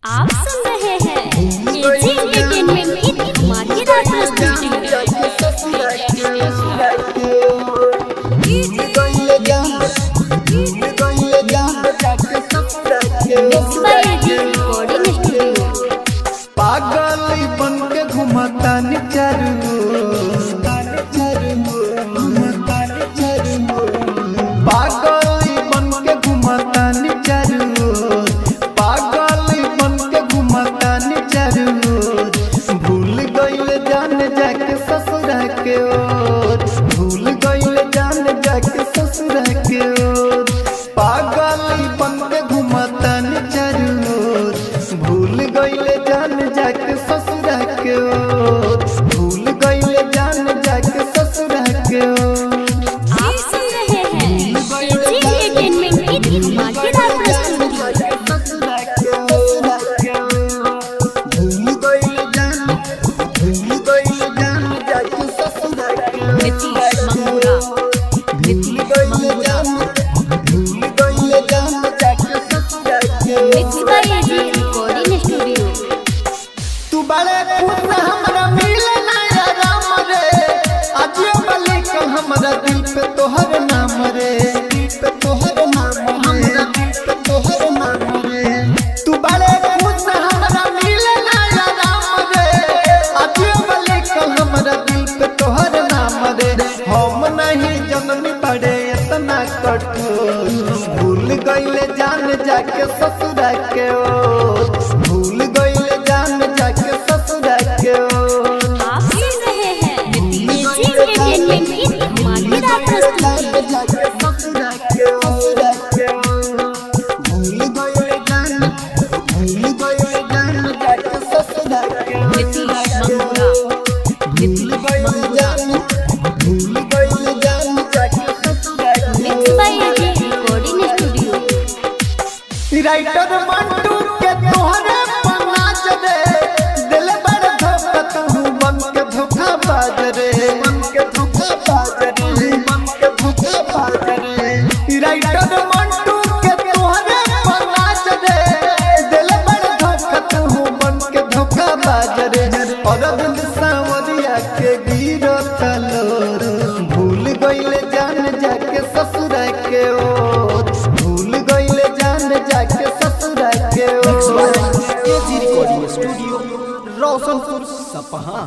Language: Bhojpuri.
आप सुन रहे हैं एजी एंटरटेनमेंट की धमाकेदार प्रस्तुति। पागल बन के घुमाता चारू पागल बन के घुमाता चारू पागल बन के घुमाता चारू भूल गइल जान जाके ससुरा के ओर भूल गइल जान जाके ससुरा के ओर पागल बन के घुमाता चारू भूल गइल जान जाके ससुरा के ओर भूल गइल जान जाके ससुरा के ओर। आप सुन रहे हैं एजी एंटरटेनमेंट की धमाकेदार प्रस्तुति। Mix by AG recording studio. तू बड़े खुश हमरा मिले नया राम रे आज बलि कल हमरा दिल पे तोहर नाम रे दिल पे तोहर नाम हमरा दिल पे तोहर नाम रे तू बड़े खुश हमरा मिले नया राम रे आज बलि कल हमरा दिल पे तोहर नाम रे हम नहीं जननी पड़े इतना कठोर भूल गइले जान जाके ससुरा के ओर भूल गइले जान जाके ससुरा के ओर। आप सुन रहे हैं एजी एंटरटेनमेंट की धमाकेदार प्रस्तुति। जाके ससुरा के ओर भूल गइले जान जाके ससुरा के ओर भूल गइले जान जाके ससुरा के mix by AG recording studio. Writer Mantu के तोहरे पनाच रे दिल बड़ धोखा तू बन के धोखा बाज रे बन के धोखा बाज रे बन के धोखा बाज रे राइटर मंटू के तोहरे पनाच रे दिल बड़ धोखा तू बन के धोखा बाज रे और दिल सांवरिया के गिरो तलोर भूल गइले जान जाके ससुरा के ओर भूल गइले जान जाके ससुरा के ओर। एजी रिकॉर्डिंग स्टूडियो रोशनपुर सपहा।